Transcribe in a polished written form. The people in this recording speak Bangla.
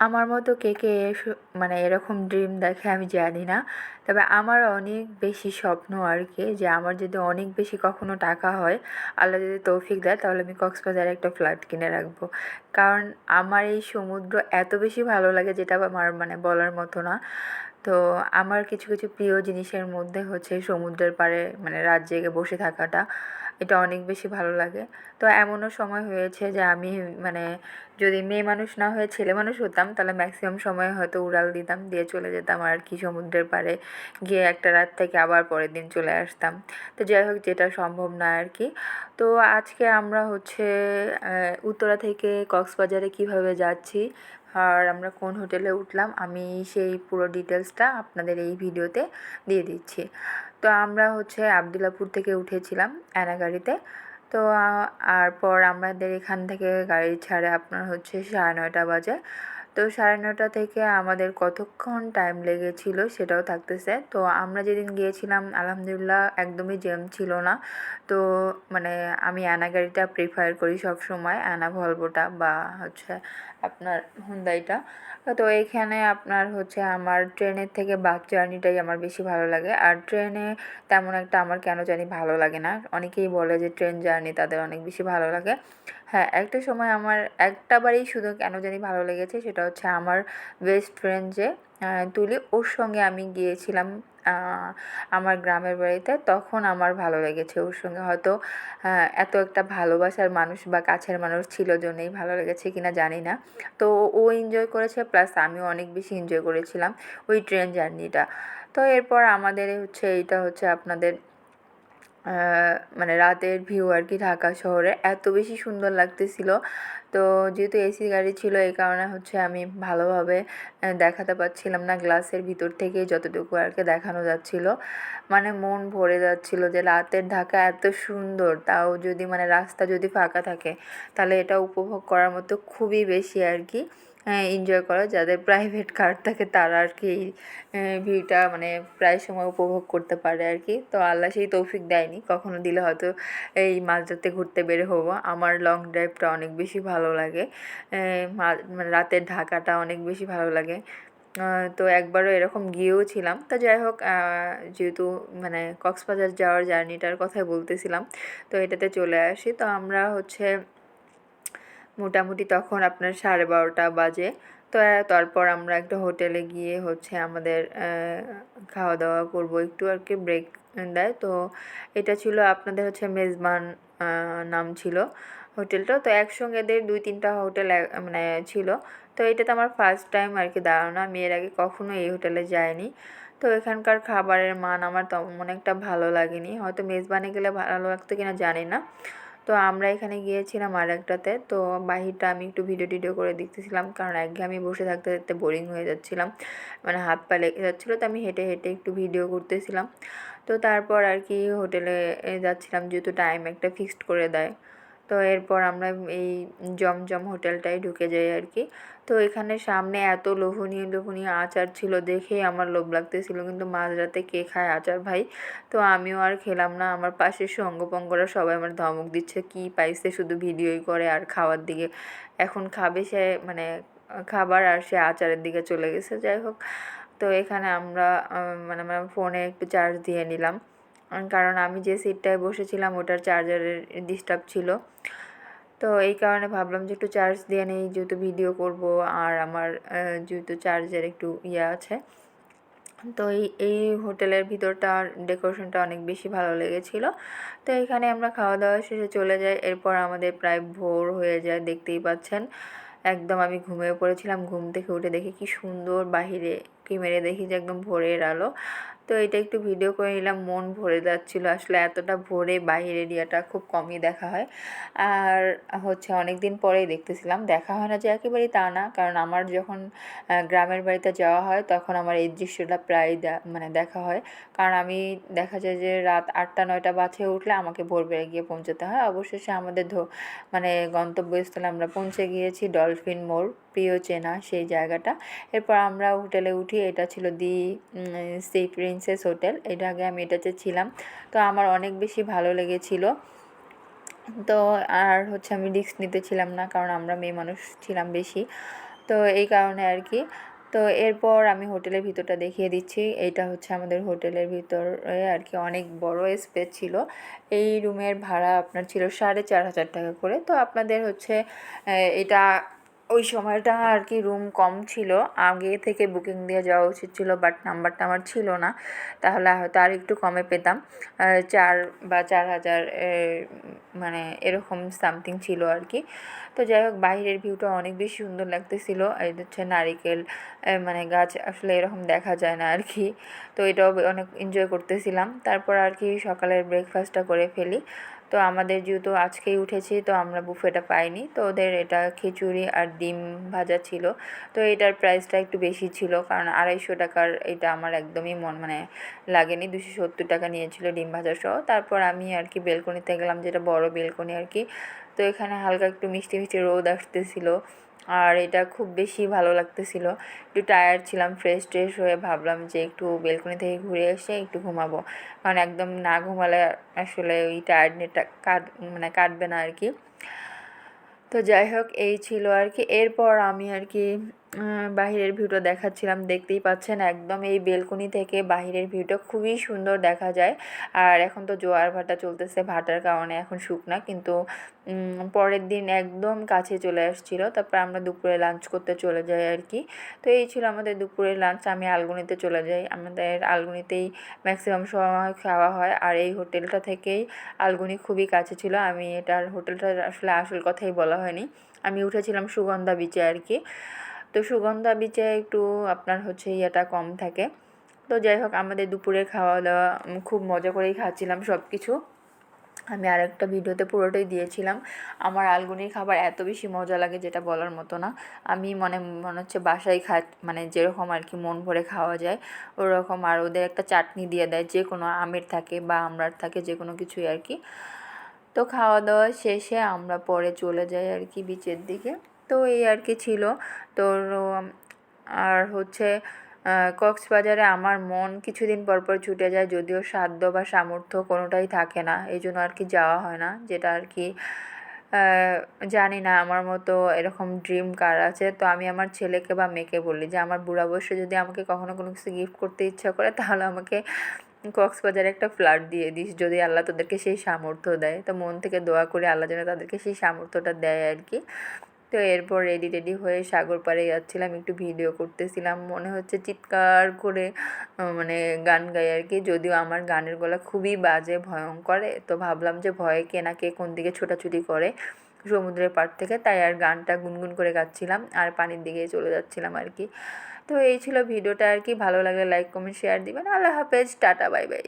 আমার মতো কে, কে মানে এরকম ড্রিম দেখে আমি জানি না। তবে আমার অনেক বেশি স্বপ্ন আরকি যে আমার যদি অনেক বেশি কখনো টাকা হয়, আল্লাহ যদি তৌফিক দেয় তাহলে আমি কক্সবাজারে একটা ফ্ল্যাট কিনে রাখবো। কারণ আমার এই সমুদ্র এত বেশি ভালো লাগে যেটা আমার মানে বলার মতো না। তো আমার কিছু, কিছু প্রিয় জিনিসের মধ্যে হচ্ছে সমুদ্রের পাড়ে মানে রাত জেগে বসে থাকাটা। এটা অনেক বেশি ভালো লাগে। তো এমনও সময় হয়েছে যে আমি মানে যদি মেয়ে মানুষ না হয়ে ছেলে মানুষ হতাম তাহলে ম্যাক্সিমাম সময় হয়তো উড়াল দিতাম, দিয়ে চলে যেতাম আর কি সমুদ্রের পাড়ে গিয়ে একটা রাত থেকে আবার পরের দিন চলে আসতাম। তো যাই হোক যেটা সম্ভব না আর কি। তো আজকে আমরা হচ্ছে উত্তরা থেকে কক্সবাজারে কিভাবে যাচ্ছি আর আমরা কোন হোটেলে উঠলাম আমি সেই পুরো ডিটেলসটা আপনাদের এই ভিডিওতে দিয়ে দিচ্ছি। তো আমরা হচ্ছে আবদুল্লাপুর থেকে উঠেছিলাম অ্যানা গাড়িতে। তো পর আমাদের এখান থেকে গাড়ি ছাড়ে আপনার হচ্ছে 9:30 বাজে। তো 9:30 থেকে আমাদের কতক্ষণ টাইম লেগেছিল সেটাও থাকতেছে। তো আমরা যেদিন গিয়েছিলাম আলহামদুলিল্লাহ একদমই জ্যাম ছিল না। তো মানে আমি অ্যানা গাড়িটা প্রিফার করি সবসময়, অ্যানা ভলভোটা বা হচ্ছে আপনার হুন্দাইটা। তো এইখানে আপনার হচ্ছে আমার ট্রেনের থেকে বাস জার্নিটাই আমার বেশি ভালো লাগে। আর ট্রেনে তেমন একটা আমার কেন জানি ভালো লাগে না। অনেকেই বলে যে ট্রেন জার্নি তাদের অনেক বেশি ভালো লাগে। হ্যাঁ, একটা সময় আমার একটা বারেই শুধু কেন জানি ভালো লেগেছে, সেটা হচ্ছে আমার বেস্ট ফ্রেন্ড যে তুলি, ওর সঙ্গে আমি গিয়েছিলাম আমার গ্রামের বাড়িতে। তখন আমার ভালো লেগেছে ওর সঙ্গে। হয়তো এত একটা ভালোবাসার মানুষ বা কাছের মানুষ ছিল জন্যই ভালো লেগেছে কিনা জানি না। তো ও এনজয় করেছে প্লাস আমিও অনেক বেশি এনজয় করেছিলাম ওই ট্রেন জার্নিটা। তো এরপর আমাদের হচ্ছে এইটা হচ্ছে আপনাদের মানে রাতের ভিউ আর কি। ঢাকা শহরে এত বেশি সুন্দর লাগতেছিল। তো যেহেতু এসি গাড়ি ছিল এই কারণে হচ্ছে আমি ভালোভাবে দেখাতে পারছিলাম না, গ্লাসের ভিতর থেকে যতটুকু আর কি দেখানো যাচ্ছিল। মানে মন ভরে যাচ্ছিল যে রাতের ঢাকা এত সুন্দর, তাও যদি মানে রাস্তা যদি ফাঁকা থাকে তাহলে এটা উপভোগ করার মতো খুবই বেশি আর কি এনজয় করা। যাদের প্রাইভেট কার থাকে তারা আর কি এই ভিউটা মানে প্রায় সময় উপভোগ করতে পারে আর কি। তো আল্লাহ সেই তৌফিক দেয়নি, কখনো দিলে হয়তো এই মাঝরাতে ঘুরতে বের হবো। আমার লং ড্রাইভটা অনেক বেশি ভালো লাগে, মানে রাতের ঢাকাটা অনেক বেশি ভালো লাগে। তো একবারও এরকম গিয়েও ছিলাম। তো যাই হোক যেহেতু মানে কক্সবাজার যাওয়ার জার্নিটার কথাই বলতেছিলাম, তো এটাতে চলে আসি। তো আমরা হচ্ছে মোটামুটি তখন আপনার 12:30 বাজে। তো তারপর আমরা একটা হোটেলে গিয়ে হচ্ছে আমাদের খাওয়া দাওয়া করবো একটু আর কি, ব্রেক দেয়। তো এটা ছিল আপনাদের হচ্ছে মেজবান নাম ছিল হোটেলটা। তো একসঙ্গে এদের 2-3টা হোটেল মানে ছিল। তো এটাতে আমার ফার্স্ট টাইম আর কি দাঁড়ানো, আমি এর আগে কখনো এই হোটেলে যাইনি। তো এখানকার খাবারের মান আমার তেমন একটা ভালো লাগেনি, হয়তো মেজবানে গেলে ভালো লাগতো কিনা জানি না। তো আমরা এখানে গিয়েছিলাম আরেকটাতে। তো বাহিরটা আমি একটু ভিডিও টিডিও করে দেখতেছিলাম, কারণ একঘেয়েমি বসে থাকতে থাকতে বোরিং হয়ে যাচ্ছিলাম, মানে হাত পা লেগে যাচ্ছিলো। তো আমি হেঁটে হেঁটে একটু ভিডিও করতেছিলাম। তো তারপর আর কি হোটেলে যাচ্ছিলাম, যেহেতু টাইম একটা ফিক্সড করে দেয়। তো এরপর আমরা এই জমজম হোটেলটায় ঢুকে যাই আর কি। তো এখানে সামনে এত লোভনীয় লোভনীয় আচার ছিল, দেখেই আমার লোভ লাগতেছিল, কিন্তু মাঝরাতে কে খায় আচার ভাই। তো আমিও আর খেলাম না। আমার পাশের সঙ্গপঙ্গরা সবাই আমার ধমক দিচ্ছে, কি পাইছে শুধু ভিডিওই করে আর খাওয়ার দিকে, এখন খাবে সে মানে খাবার আর সে আচারের দিকে চলে গেছে। যাই হোক, তো এখানে আমরা মানে আমার ফোনে একটু চার্জ দিয়ে নিলাম, কারণ আমি যে সিটটায় বসেছিলাম ওটার চার্জারের ডিস্টার্ব ছিল। তো এই কারণে ভাবলাম যে একটু চার্জ দিয়ে নেই, যেহেতু ভিডিও করব আর আমার যেহেতু চার্জের একটু ইয়ে আছে। তো এই হোটেলের ভিতরটার ডেকোরেশনটা অনেক বেশি ভালো লেগেছিলো। তো এখানে আমরা খাওয়া দাওয়া শেষে চলে যাই। এরপর আমাদের প্রায় ভোর হয়ে যায়, দেখতেই পাচ্ছেন। একদম আমি ঘুমিয়ে পড়েছিলাম, ঘুম থেকে উঠে দেখি কি সুন্দর বাহিরে উঁকি মেরে দেখি যে একদম ভোরের আলো। তো এটা একটু ভিডিও করে নিলাম, মন ভরে যাচ্ছিলো। আসলে এতটা ভোরে বাহির এরিয়াটা খুব কমই দেখা হয়। আর হচ্ছে অনেক দিন পরেই দেখতেছিলাম, দেখা হয় না যে একেবারেই তা না, কারণ আমার যখন গ্রামের বাড়িতে যাওয়া হয় তখন আমার এই দৃশ্যটা প্রায় মানে দেখা হয়। কারণ আমি দেখা যায় যে রাত 8টা-9টা বাজে উঠলে আমাকে ভোরবেলা গিয়ে পৌঁছাতে হয়। অবশেষে আমাদের মানে গন্তব্যস্থলে আমরা পৌঁছে গিয়েছি, ডলফিন মোড়, প্রিয় চেনা সেই জায়গাটা। এরপর আমরা হোটেলে উঠি, এটা ছিল দি সি প্রিন্সেস হোটেল। এটা আগে আমি এটাতে ছিলাম, তো আমার অনেক বেশি ভালো লেগেছিলো। তো আর হচ্ছে আমি রিস্ক নিতে ছিলাম না, কারণ আমরা মেয়ে মানুষ ছিলাম বেশি। তো তো এই কারণে আর কি। তো এরপর আমি হোটেলের ভিতরটা দেখিয়ে দিচ্ছি। এইটা হচ্ছে আমাদের হোটেলের ভিতরে আর কি, অনেক বড় স্পেস ছিল। এই রুমের ভাড়া আপনার ছিল 4,500 টাকা করে। তো আপনাদের হচ্ছে এটা ওই সময়টা আর কি রুম কম ছিল, আগে থেকে বুকিং দিয়ে যাওয়া উচিত ছিল, বাট নাম্বারটা আমার ছিল না, তাহলে হয়তো আর একটু কমে পেতাম। 4 বা 4,000 মানে এরকম সামথিং ছিল আর কি। তো যাই হোক, বাইরের ভিউটা অনেক বেশি সুন্দর লাগতেছিল। এই হচ্ছে নারিকেল মানে গাছ আসলে এরকম দেখা যায় না আর কি। তো এটাও অনেক এনজয় করতেছিলাম। তারপর আর কি সকালের ব্রেকফাস্টটা করে ফেলি। তো আমাদের যেহেতু আজকেই উঠেছি, তো আমরা বুফেটা পাইনি, তো ওদের এটা খিচুড়ি আর ডিম ভাজা ছিল। তো এটার প্রাইসটা একটু বেশি ছিল, কারণ 250 টাকার এটা আমার একদমই মানে লাগেনি। 270 টাকা নিয়েছিল ডিম ভাজা সহ। তারপর আমি আর কি বেলকনিতে গেলাম, যেটা বড় বেলকনি আর কি। তো এখানে হালকা একটু মিষ্টি মিষ্টি রোদ আসতেছিল, আর এটা খুব বেশি ভালো লাগতেছিল। একটু টায়ার্ড ছিলাম, ফ্রেশ হয়ে ভাবলাম যে একটু বেলকনি থেকে ঘুরে এসে একটু ঘুমাবো, কারণ একদম না ঘুমালে আসলে ওই টায়ার্ডনেসটা কাটবে না আর কি। তো যাই হোক, এই ছিল আর কি। এরপর আমি আর কি বাহিরের ভিউটা দেখাচ্ছিলাম, দেখতেই পাচ্ছেন একদম এই বেলকনি থেকে বাহিরের ভিউটা খুবই সুন্দর দেখা যায়। আর এখন তো জোয়ার ভাটা চলতেছে, ভাটার কারণে এখন শুকনা, কিন্তু পরের দিন একদম কাছে চলে আসছিলো। তারপর আমরা দুপুরে লাঞ্চ করতে চলে যাই আর কি। তো এই ছিল আমাদের দুপুরের লাঞ্চ। আমি আলগুনিতে চলে যাই, আমাদের আলগুনিতেই ম্যাক্সিমাম সময় খাওয়া হয়, আর এই হোটেলটা থেকেই আলগুনি খুবই কাছে ছিল। আমি এটার হোটেলটার আসলে আসল কথাই বলা হয়নি। আমি উঠেছিলাম সুগন্ধা বিচে আর কি। তো সুগন্ধা বিচে একটু আপনার হচ্ছে ইয়েটা কম থাকে। তো যাই হোক, আমাদের দুপুরে খাওয়া দাওয়া খুব মজা করেই খাচ্ছিলাম সব কিছু। আমি আরেকটা ভিডিওতে পুরোটাই দিয়েছিলাম। আমার আলগুনির খাবার এত বেশি মজা লাগে যেটা বলার মতো না। আমি মনে হচ্ছে বাসায় মানে যেরকম আর কি মন ভরে খাওয়া যায় ওরকম। আর ওদের একটা চাটনি দিয়ে দেয়, যে কোনো আমের থাকে বা আমড়ার থাকে, যে কোনো কিছুই আর কি। তো খাওয়া দাওয়া শেষে আমরা পরে চলে যাই আর কি বিচের দিকে। তো এই আর কি ছিল। তো আর হচ্ছে কক্সবাজারে আমার মন কিছুদিন পর পর ছুটে যায়, যদিও সাধ্য বা সামর্থ্য কোনোটাই থাকে না, এই জন্য আর কি যাওয়া হয় না। যেটা আর কি জানি না আমার মতো এরকম ড্রিম কার আছে। তো আমি আমার ছেলেকে বা মেয়েকে বলি যে আমার বুড়া বয়সে যদি আমাকে কখনো কোনো কিছু গিফট করতে ইচ্ছা করে, তাহলে আমাকে কক্সবাজারে একটা ফ্ল্যাট দিয়ে দিস, যদি আল্লাহ তোদেরকে সেই সামর্থ্য দেয়। তো মন থেকে দোয়া করে আল্লাহ যেন তাদেরকে সেই সামর্থ্যটা দেয় আর কি। তো এরপর রেডি হয়ে সাগর পাড়ে যাচ্ছিলাম, একটু ভিডিও করতেছিলাম, মনে হচ্ছে চিৎকার করে মানে গান গাই আর কি। যদিও আমার গানের গলা খুবই বাজে, ভয়ঙ্কর। তো ভাবলাম যে ভয়ে কে না কে কোন দিকে ছোটাছুটি করে সমুদ্রের পাড় থেকে, তাই আর গানটা গুনগুন করে গাচ্ছিলাম আর পানির দিকে চলে যাচ্ছিলাম আর কি। তো এই ছিল ভিডিওটা আর কি। ভালো লাগলে লাইক কমেন্ট শেয়ার দিবেন। আল্লাহ হাফেজ, টাটা, বাই বাই।